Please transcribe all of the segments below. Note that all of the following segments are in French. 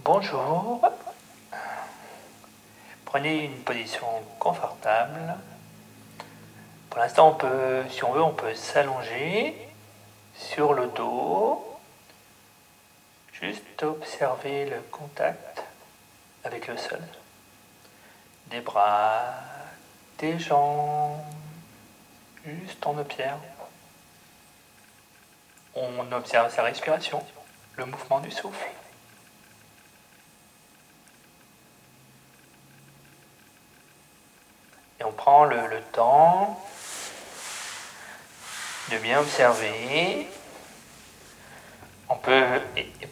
Bonjour, prenez une position confortable. Pour l'instant, si on veut, on peut s'allonger sur le dos, juste observer le contact avec le sol. Des bras, des jambes, juste on observe. On observe sa respiration, le mouvement du souffle. Et on prend le temps de bien observer. On peut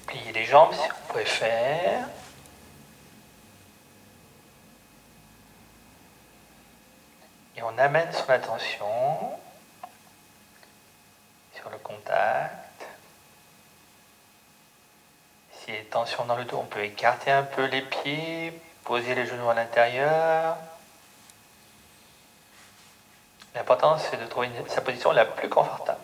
plier les jambes si on préfère. Et on amène son attention sur le contact. S'il y a tension dans le dos, on peut écarter un peu les pieds, poser les genoux à l'intérieur. L'important, c'est de trouver sa position la plus confortable.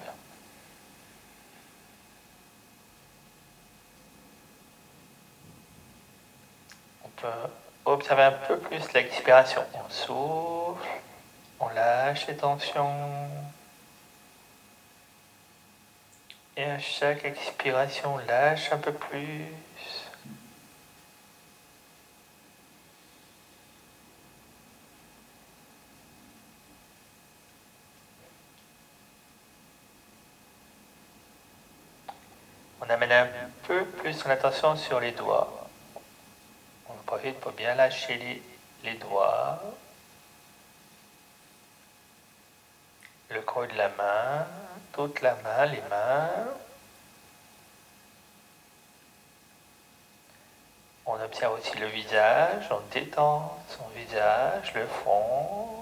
On peut observer un peu plus l'expiration. On souffle, on lâche les tensions. Et à chaque expiration, on lâche un peu plus. On amène un peu plus son attention sur les doigts. On profite pour bien lâcher les doigts. Le creux de la main, toute la main, les mains. On observe aussi le visage, on détend son visage, le front.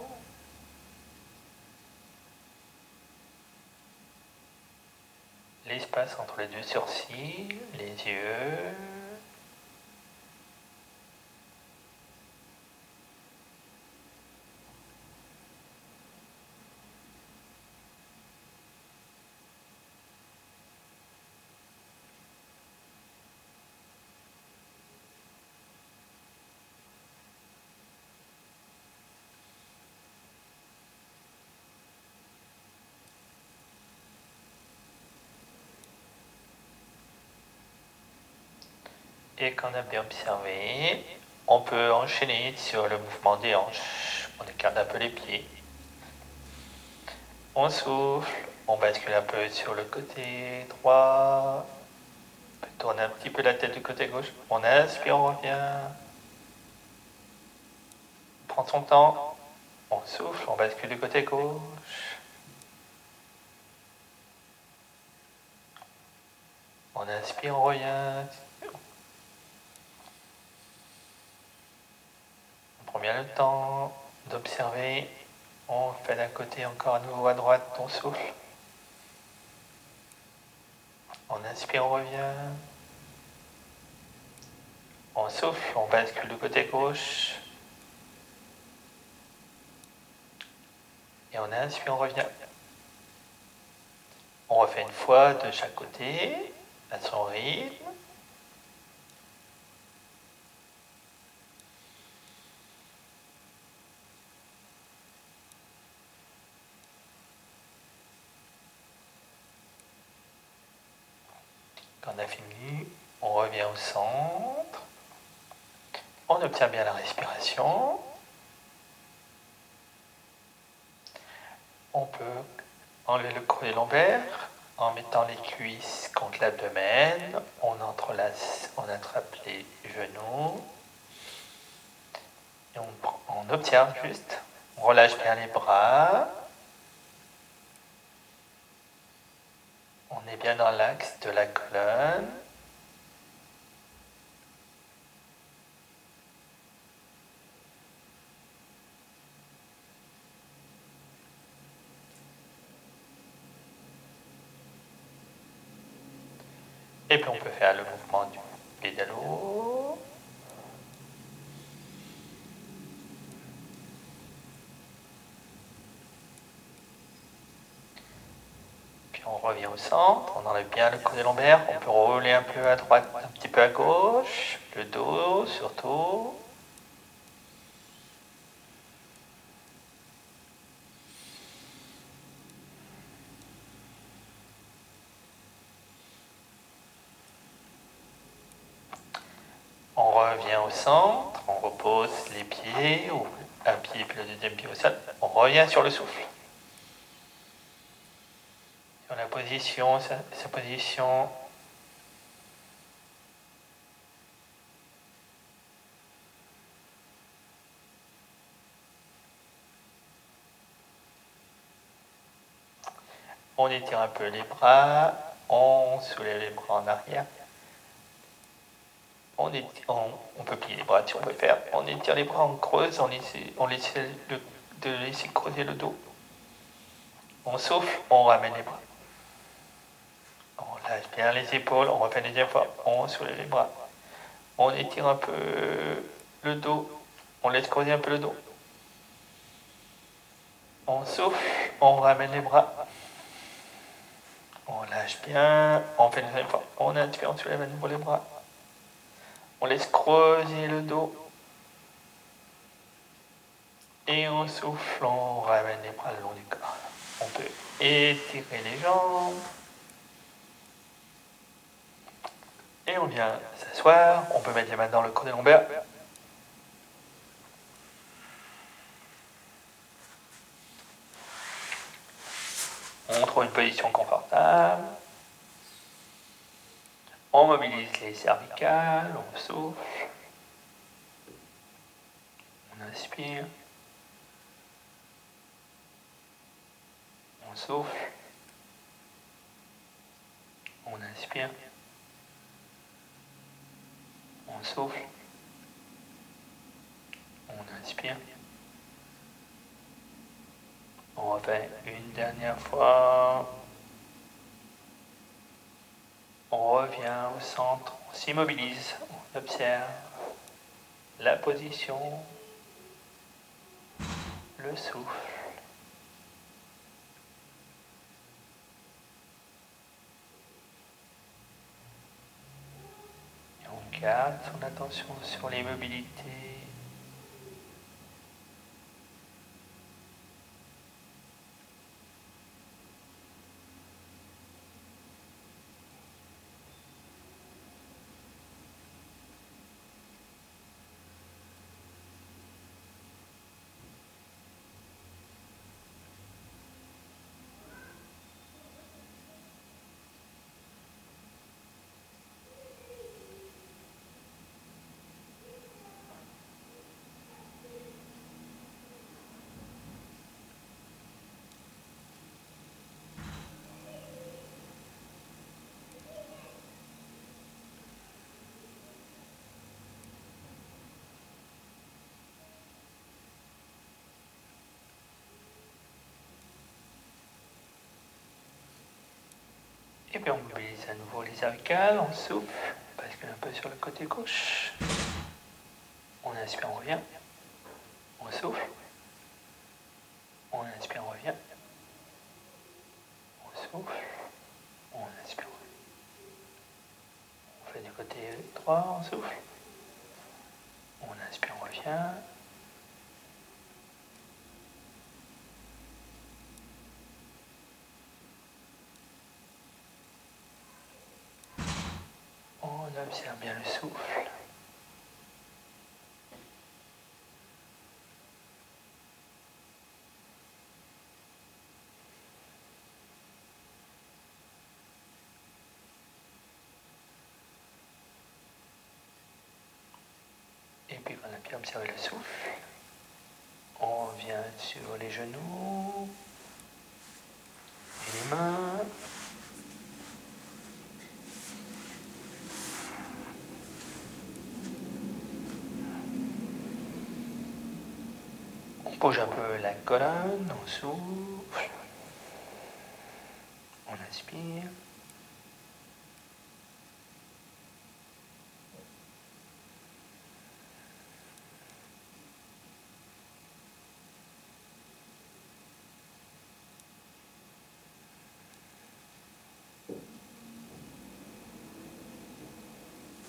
L'espace entre les deux sourcils, les yeux. Et quand on a bien observé, on peut enchaîner sur le mouvement des hanches. On écarte un peu les pieds. On souffle, on bascule un peu sur le côté droit. On peut tourner un petit peu la tête du côté gauche. On inspire, on revient. On prend son temps. On souffle, on bascule du côté gauche. On inspire, on revient. On prend bien le temps d'observer. On fait d'un côté encore à nouveau à droite, on souffle. On inspire, on revient. On souffle, on bascule du côté gauche. Et on inspire, on revient. On refait une fois de chaque côté, à son rythme. Quand on a fini, on revient au centre. On obtient bien la respiration. On peut enlever le creux des lombaires en mettant les cuisses contre l'abdomen. On entrelace, on attrape les genoux. Et on obtient juste. On relâche bien les bras. On est bien dans l'axe de la colonne. Et puis on peut faire le mouvement du pédalo. Puis on revient au au centre, on enlève bien le côté lombaire, on peut rouler un peu à droite, un petit peu à gauche, le dos surtout. On revient au centre, on repose les pieds, ou un pied puis le deuxième pied au sol, on revient sur le souffle. Sur la position, sa position. On étire un peu les bras, on soulève les bras en arrière. On peut plier les bras si on peut faire. On étire les bras, on creuse, on essaie de laisser creuser le dos. On souffle, on ramène les bras. On lâche bien les épaules, on refait une deuxième fois, on soulève les bras. On étire un peu le dos, on laisse creuser un peu le dos. On souffle, on ramène les bras. On lâche bien, on fait une deuxième fois. On inspire, on soulève à nouveau les bras. On laisse creuser le dos. Et on souffle, on ramène les bras le long du corps. On peut étirer les jambes. Et on vient s'asseoir. On peut mettre les mains dans le creux des lombaires. On trouve une position confortable. On mobilise les cervicales, on souffle. On inspire. On souffle. On inspire. On souffle. On inspire. On refait une dernière fois. On revient au centre, on s'immobilise, on observe la position, le souffle. Et on garde son attention sur l'immobilité. Et puis on mobilise à nouveau les cervicales, on souffle, on bascule un peu sur le côté gauche. On inspire, on revient. On souffle. On inspire, on revient. On souffle. On inspire, on revient. On fait du côté droit, on souffle. On inspire, on revient. On observe bien le souffle. Et puis quand on a bien observé le souffle, on vient sur les genoux et les mains. On bouge un peu la colonne, on souffle. On inspire.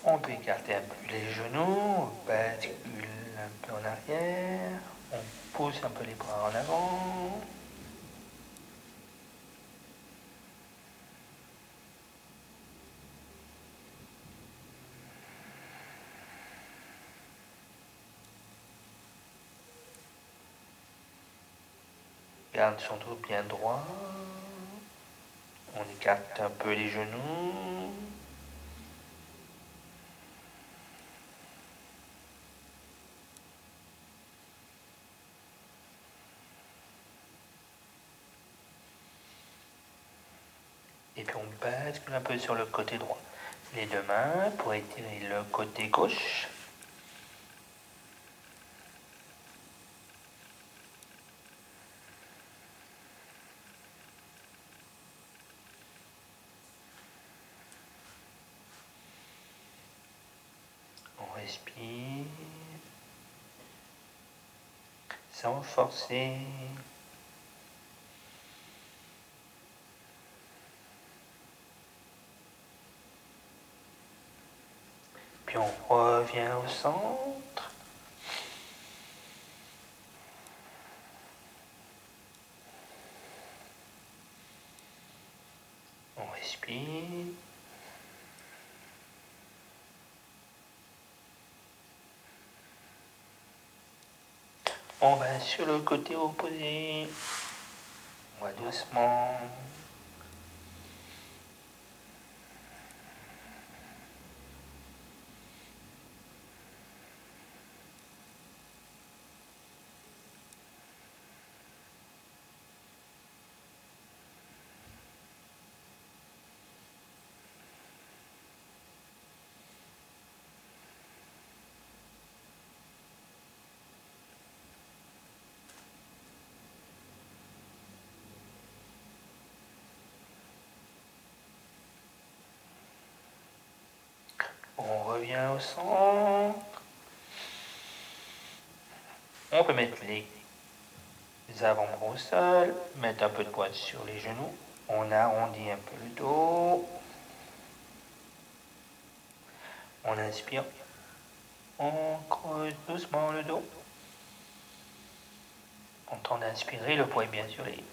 On peut écarter un peu les genoux, on bascule un peu en arrière, on pousse un peu les bras en avant. Garde son dos bien droit. On écarte un peu les genoux. Et puis on bascule un peu sur le côté droit. Les deux mains pour étirer le côté gauche. On respire sans forcer. Puis on revient au centre. On respire. On va sur le côté opposé. On va doucement. On revient au centre. On peut mettre les avant-bras au sol, mettre un peu de poids sur les genoux. On arrondit un peu le dos. On inspire. On creuse doucement le dos. On tente d'inspirer, le poids est bien sur les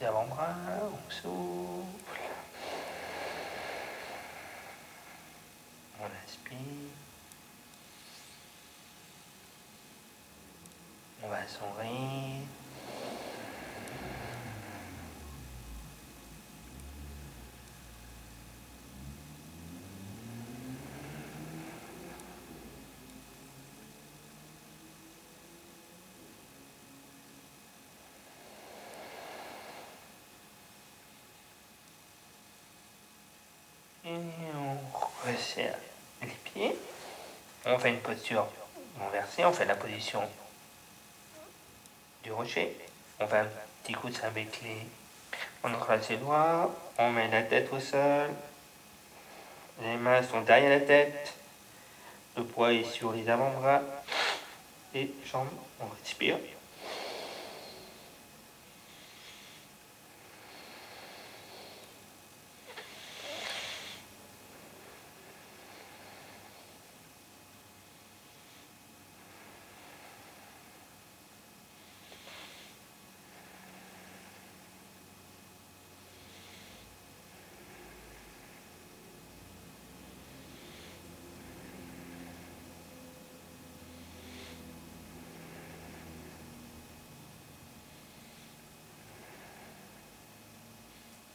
avant-bras. On souffle. On inspire. On va sourire. Et on resserre les pieds. On fait une posture renversée. On fait la position du rocher. On fait un petit coussin avec les. On croise les doigts. On met la tête au sol. Les mains sont derrière la tête. Le poids est sur les avant-bras. Et jambes. On respire.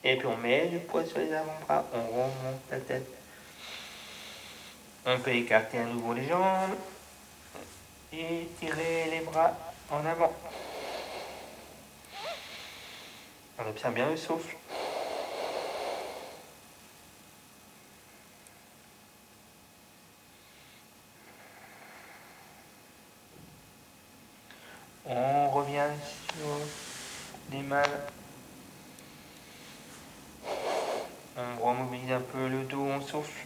Et puis on met le poids sur les avant-bras, on remonte la tête. On peut écarter à nouveau les jambes et tirer les bras en avant. On observe bien le souffle. On revient sur les mains. On remobilise un peu le dos, on souffle.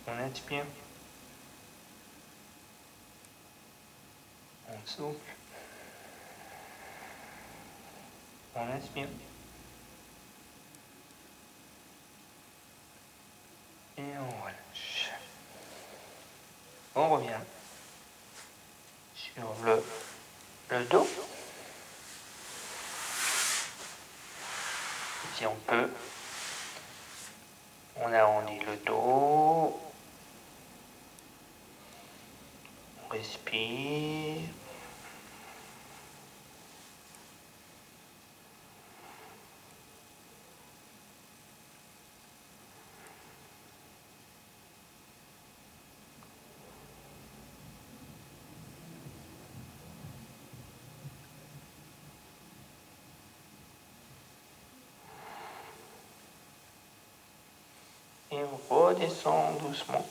On inspire. On souffle. On inspire. Et on relâche. On revient sur le dos. Si on peut, on arrondit le dos. On respire. Et on redescend doucement.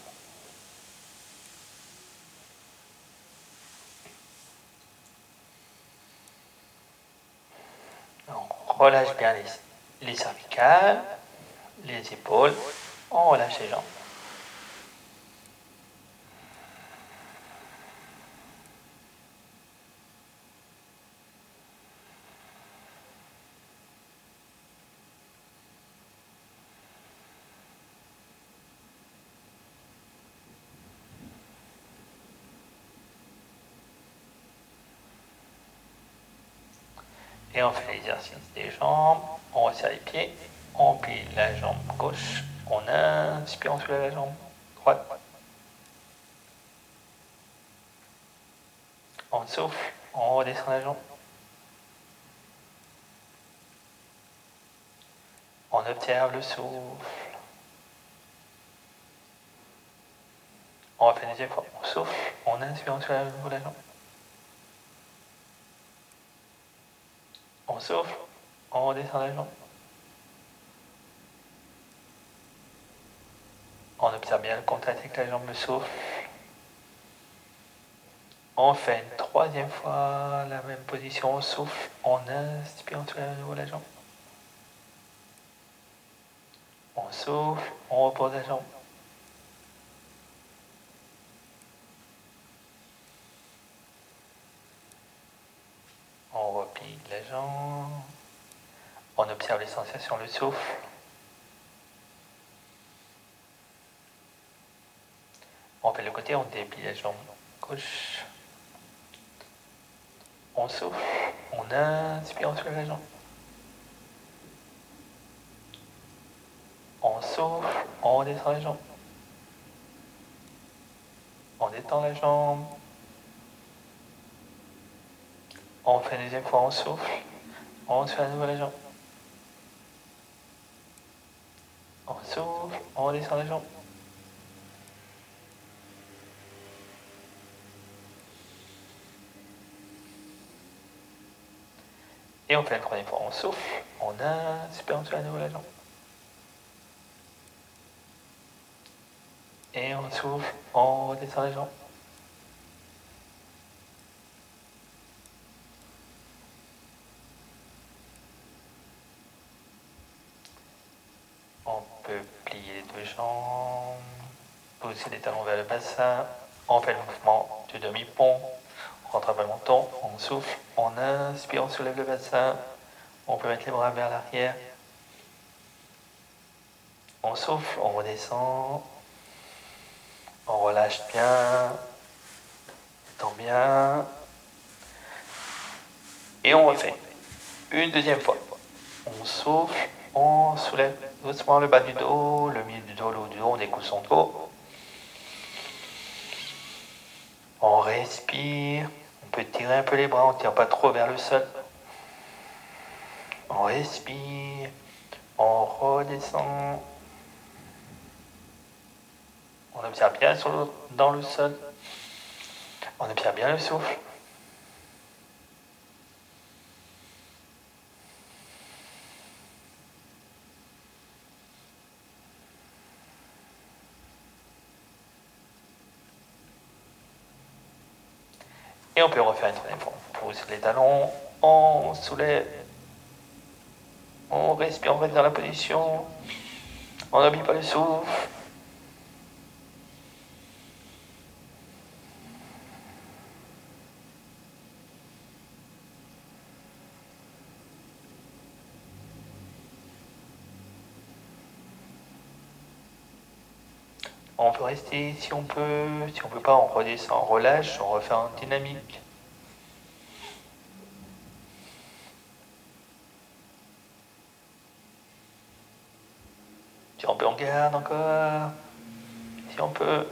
On relâche bien les cervicales, les épaules. On relâche les jambes. Et on fait l'exercice des jambes, on resserre les pieds, on plie la jambe gauche, on inspire, on soulève la jambe droite. On souffle, on redescend la jambe. On observe le souffle. On refait des efforts, on souffle, on inspire, on soulève la jambe. On souffle, on redescend la jambe. On observe bien le contact avec la jambe, le souffle. On fait une troisième fois la même position, on souffle, on inspire, on soulève à nouveau la jambe. On souffle, on repose la jambe. On replie la jambe. On observe les sensations, le souffle. On fait le côté, on déplie la jambe gauche. On souffle, on inspire, on soulève la jambe. On souffle, on redescend la jambe. On détend la jambe. On fait une deuxième fois, on souffle, on se fait à nouveau la jambe. On souffle, on redescend la jambe. Et on fait la troisième fois, on souffle, on inspire, on se fait à nouveau la jambe. Et on souffle, on redescend la jambe. On peut plier les deux jambes, pousser les talons vers le bassin. On fait le mouvement du demi-pont. On rentre un peu le menton, on souffle, on inspire, on soulève le bassin. On peut mettre les bras vers l'arrière. On souffle, on redescend. On relâche bien. Tend bien. Et on refait. Une deuxième fois. On souffle, on soulève doucement le bas du dos, le milieu du dos, le haut du dos, on écoute son dos. On respire. On peut tirer un peu les bras, on ne tire pas trop vers le sol. On respire. On redescend. On observe bien dans le sol. On observe bien le souffle. Et on peut refaire une troisième fois. On pousse les talons, on soulève, on respire, on reste dans la position, on n'oublie pas le souffle. On peut rester si on peut. Si on peut pas, on redescend, on relâche, on refait en dynamique. Si on peut, on garde encore. Si on peut,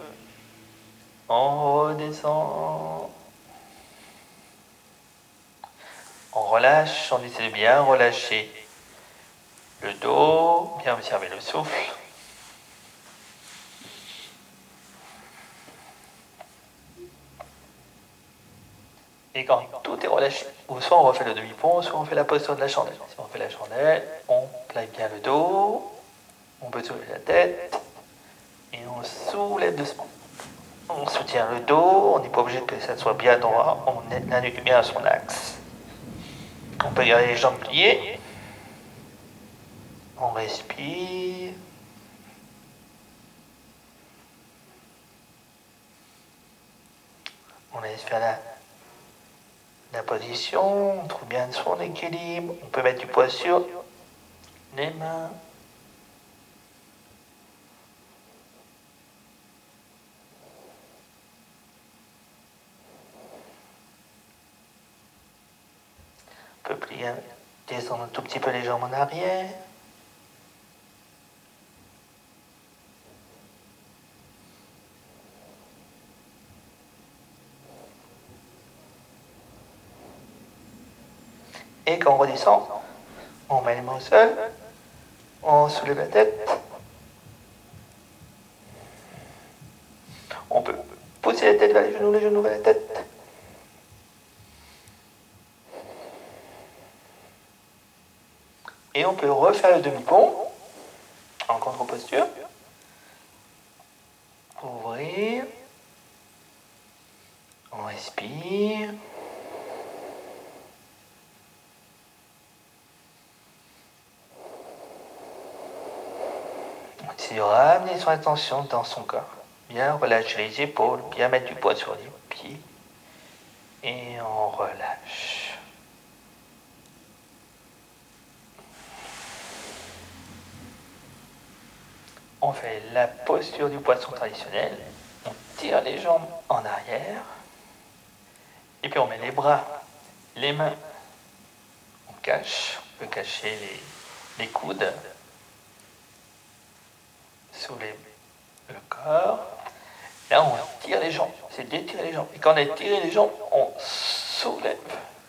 on redescend. On relâche, on essaie de bien relâcher le dos, bien observer le souffle. Et quand tout est relâché, ou soit on refait le demi-pont, soit on fait la posture de la chandelle. Si on fait la chandelle, on plaque bien le dos, on peut soulever la tête, et on soulève doucement. On soutient le dos, on n'est pas obligé que ça soit bien droit, on indique bien son axe. On peut garder les jambes pliées. On respire. On laisse faire la position, on trouve bien son équilibre. On peut mettre du poids sur les mains. On peut plier, descendre un tout petit peu les jambes en arrière. Et quand on redescend, on met les mains au sol, on soulève la tête. On peut pousser la tête vers les genoux vers la tête. Et on peut refaire le demi-pont en contre-posture. Ouvrir. On respire. On essaie de ramener son attention dans son corps. Bien relâcher les épaules, bien mettre du poids sur les pieds. Et on relâche. On fait la posture du poisson traditionnel. On tire les jambes en arrière. Et puis on met les bras, les mains. On cache. On peut cacher les coudes sous le corps. Là, on tire les jambes. C'est d'étirer les jambes. Et quand on a tiré les jambes, on soulève.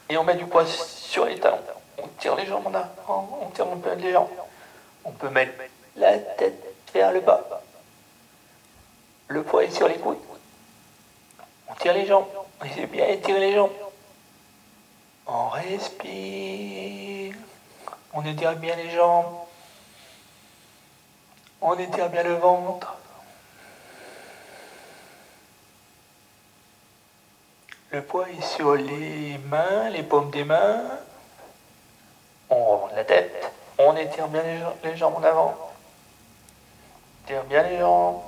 Et on met du poids sur les talons. On tire les jambes en avant. On tire un peu les jambes. On peut mettre la tête vers le bas. Le poids est sur les coudes. On tire les jambes. On essaie bien étirer les jambes. On respire. On étire bien les jambes. On étire bien le ventre. Le poids est sur les mains, les paumes des mains. On remonte la tête. On étire bien les jambes en avant. On étire bien les jambes.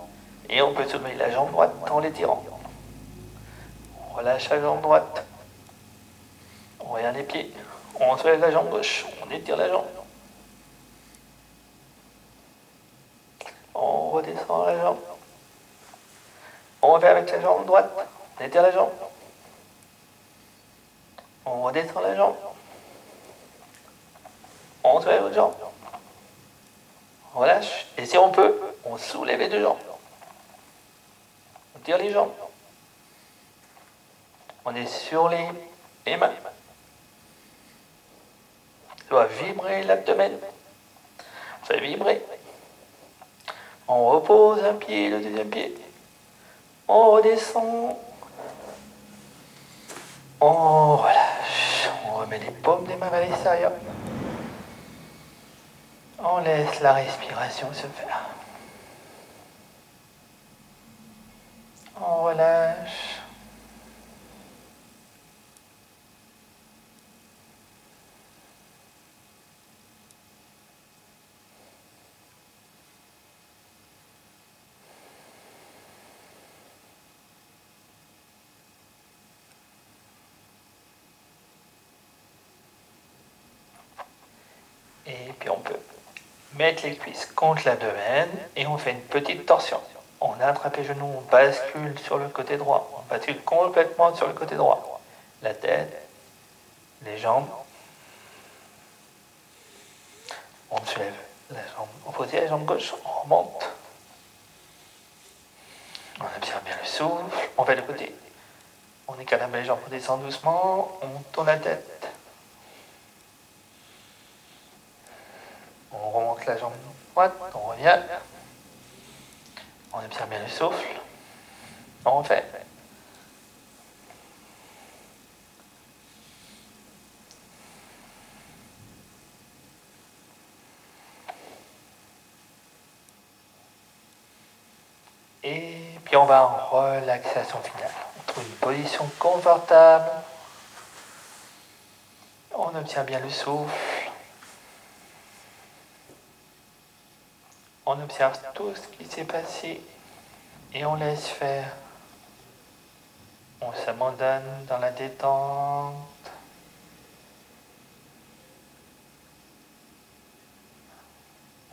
Et on peut soulever la jambe droite en l'étirant. On relâche la jambe droite. On regarde les pieds. On soulève la jambe gauche. On étire la jambe. On redescend la jambe. On refait avec la jambe droite. On étire la jambe. On redescend la jambe. On soulève la jambe. On relâche. Et si on peut, on soulève les deux jambes. On tire les jambes. On est sur les mains. On doit vibrer l'abdomen. On fait vibrer. On repose un pied, le deuxième pied. On redescend. On relâche. On remet les paumes des mains vers l'extérieur. On laisse la respiration se faire. On relâche. Et puis on peut mettre les cuisses contre l'abdomen et on fait une petite torsion. On attrape les genoux, on bascule sur le côté droit. On bascule complètement sur le côté droit. La tête, les jambes. On se lève la jambe opposée, la jambe gauche, on remonte. On observe bien le souffle, on fait le côté. On écale les jambes, on descend doucement, on tourne la tête. On remonte la jambe droite, on revient. On observe bien le souffle. On refait. Et puis on va en relaxation finale. On trouve une position confortable. On obtient bien le souffle. On observe tout ce qui s'est passé et on laisse faire. On s'abandonne dans la détente.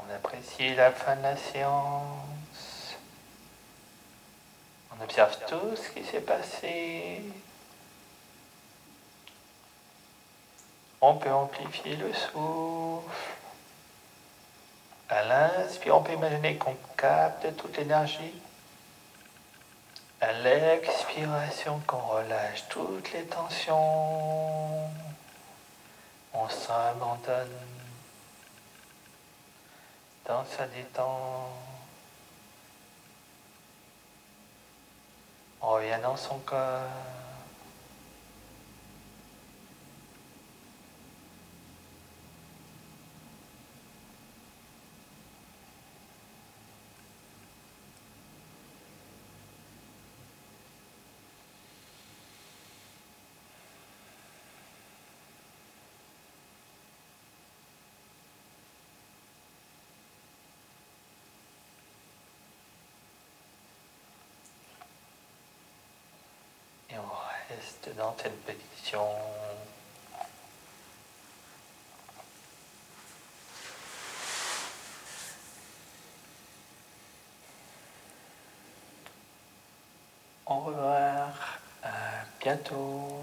On apprécie la fin de la séance. On observe tout ce qui s'est passé. On peut amplifier le souffle. À l'inspire, on peut imaginer qu'on capte toute l'énergie. À l'expiration, qu'on relâche toutes les tensions. On s'abandonne dans sa détente. On revient dans son corps. Et on reste dans cette position. Au revoir, à bientôt.